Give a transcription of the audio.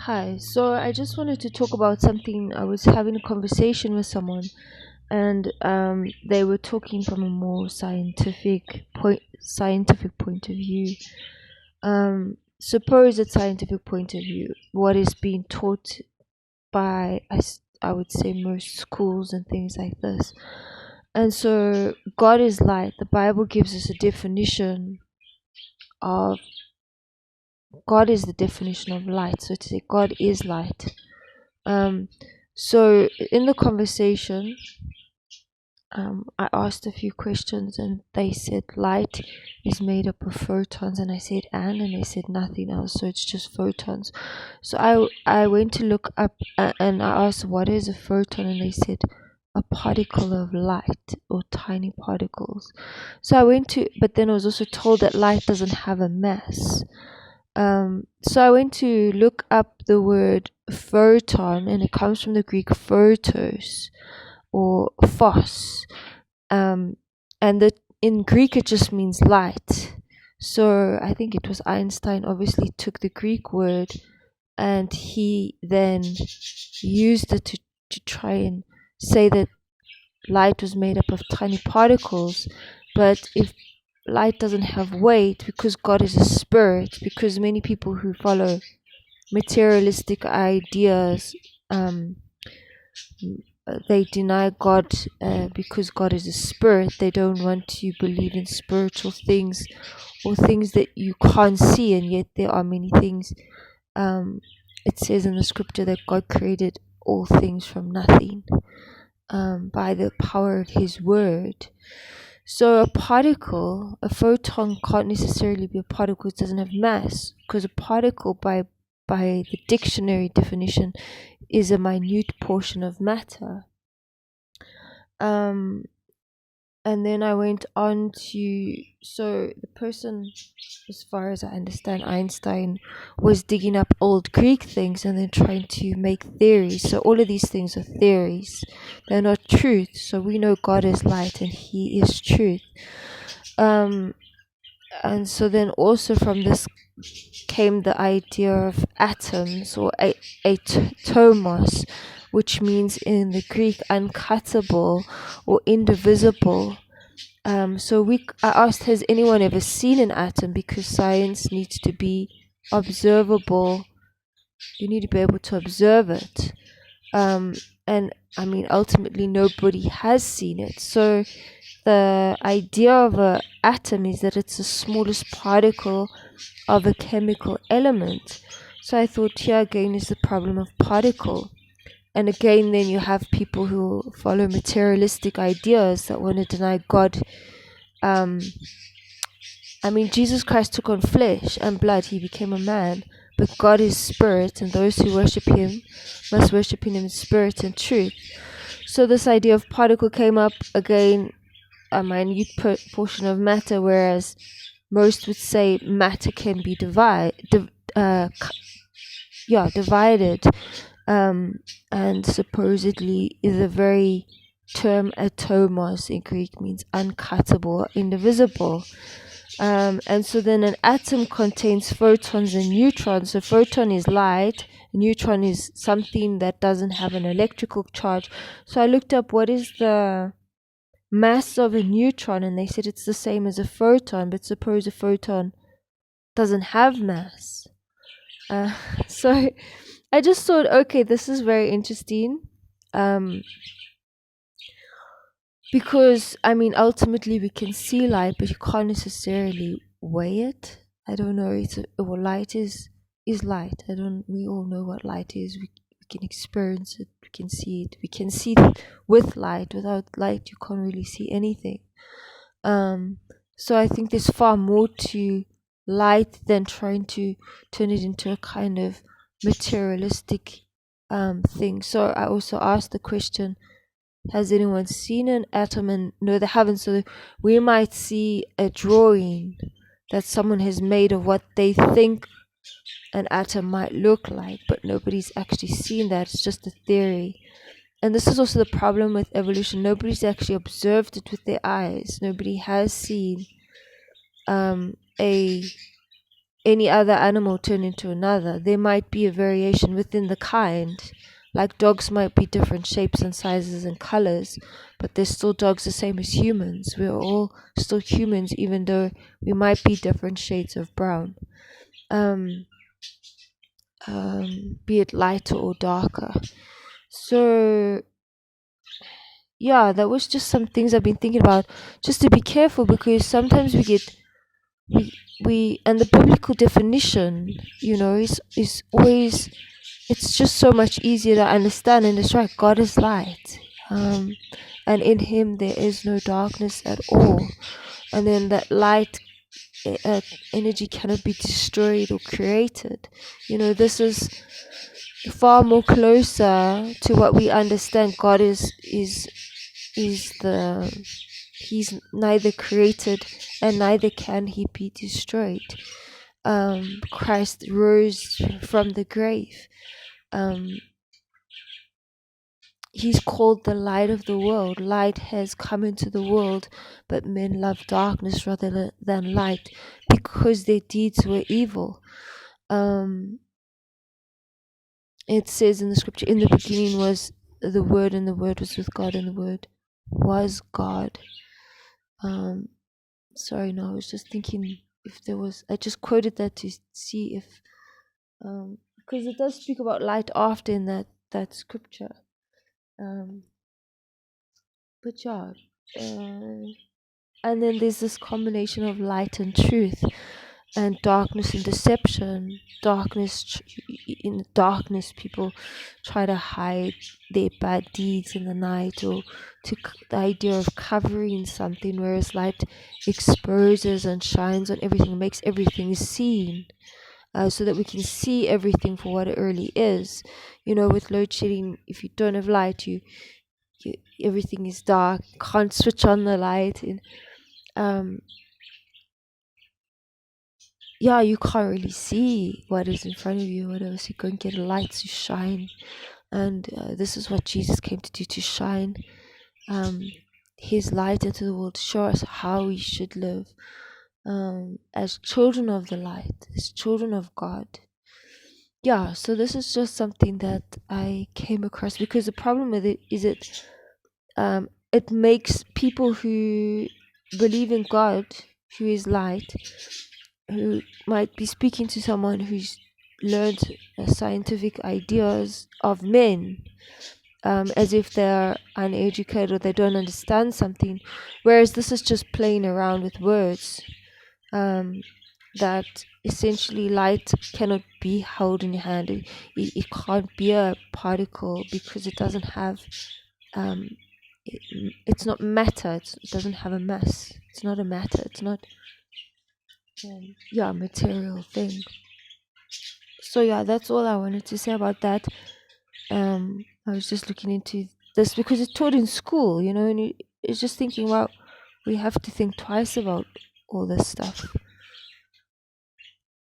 Hi, so I just wanted to talk about something. I was having a conversation with someone, and they were talking from a more scientific point of view. Supposed scientific point of view, what is being taught by I would say most schools and things like this. And so God is light. The Bible gives us a definition of God is the definition of light. So to say God is light. Um, so in the conversation, I asked a few questions and they said light is made up of photons, and I said and they said nothing else, so it's just photons. So I went to look up and I asked what is a photon, and they said a particle of light or tiny particles. So I went to, but then I was also told that light doesn't have a mass. So I went to look up the word photon, and it comes from the Greek photos or phos. And in Greek it just means light. So I think it was Einstein obviously took the Greek word and he then used it to try and say that light was made up of tiny particles. But if light doesn't have weight, because God is a spirit, because many people who follow materialistic ideas, they deny God because God is a spirit. They don't want to believe in spiritual things or things that you can't see, and yet there are many things. It says in the scripture that God created all things from nothing by the power of His word. So a particle, a photon, can't necessarily be a particle. It doesn't have mass, because a particle, by the dictionary definition, is a minute portion of matter. And then I went on to, so the person, as far as I understand, Einstein, was digging up old Greek things and then trying to make theories. So all of these things are theories. They're not truth. So we know God is light and He is truth. And so then also from this came the idea of atoms, or atomos, which means in the Greek uncuttable or indivisible. So I asked, has anyone ever seen an atom? Because science needs to be observable. You need to be able to observe it. And I mean, ultimately, nobody has seen it. So the idea of an atom is that it's the smallest particle of a chemical element. So I thought here again is the problem of particle. And again, then you have people who follow materialistic ideas that want to deny God. I mean, Jesus Christ took on flesh and blood. He became a man. But God is spirit, and those who worship Him must worship Him in spirit and truth. So this idea of particle came up again, a minute portion of matter, whereas most would say matter can be divided. And supposedly the very term atomos in Greek means uncuttable, indivisible. And so then an atom contains photons and neutrons. So photon is light, a neutron is something that doesn't have an electrical charge. So I looked up what is the mass of a neutron, and they said it's the same as a photon, but suppose a photon doesn't have mass. So I just thought, okay, this is very interesting. Because, I mean, ultimately we can see light, but you can't necessarily weigh it. I don't know. Light is light. We all know what light is. We can experience it. We can see it. We can see it with light. Without light, you can't really see anything. So I think there's far more to light than trying to turn it into a kind of materialistic thing. So I also asked the question, has anyone seen an atom? And no, they haven't. So we might see a drawing that someone has made of what they think an atom might look like, but nobody's actually seen that. It's just a theory. And this is also the problem with evolution. Nobody's actually observed it with their eyes. Nobody has seen a any other animal turn into another. There might be a variation within the kind. Like dogs might be different shapes and sizes and colors, but they're still dogs the same as humans. We're all still humans, even though we might be different shades of brown. Be it lighter or darker. So yeah, that was just some things I've been thinking about, just to be careful, because sometimes we and the biblical definition, is always, it's just so much easier to understand. And it's right, God is light, and in him there is no darkness at all. And then that light, energy cannot be destroyed or created. This is far more closer to what we understand. God is the he's neither created and neither can he be destroyed. Christ rose from the grave. He's called the light of the world. Light has come into the world, but men love darkness rather than light, because their deeds were evil. It says in the scripture, in the beginning was the Word, and the Word was with God, and the Word was God. Sorry, no, I was just thinking if there was, I just quoted that to see if, because it does speak about light after in that scripture. But yeah, and then there's this combination of light and truth, and darkness and deception. In darkness, people try to hide their bad deeds in the night, or the idea of covering something, whereas light exposes and shines on everything, makes everything seen, so that we can see everything for what it really is. With load shedding, if you don't have light, everything is dark, can't switch on the light, and you can't really see what is in front of you or whatever, so you go and get a light to shine. And this is what Jesus came to do, to shine his light into the world, to show us how we should live as children of the light, as children of God. So this is just something that I came across, because the problem with it is it makes people who believe in God, who is light, who might be speaking to someone who's learned scientific ideas of men, as if they're uneducated or they don't understand something, whereas this is just playing around with words, that essentially light cannot be held in your hand. It can't be a particle, because it doesn't have it's not matter. It doesn't have a mass. It's not a matter. It's not a material thing. So that's all I wanted to say about that. I was just looking into this because it's taught in school, and it's just thinking, wow, we have to think twice about all this stuff.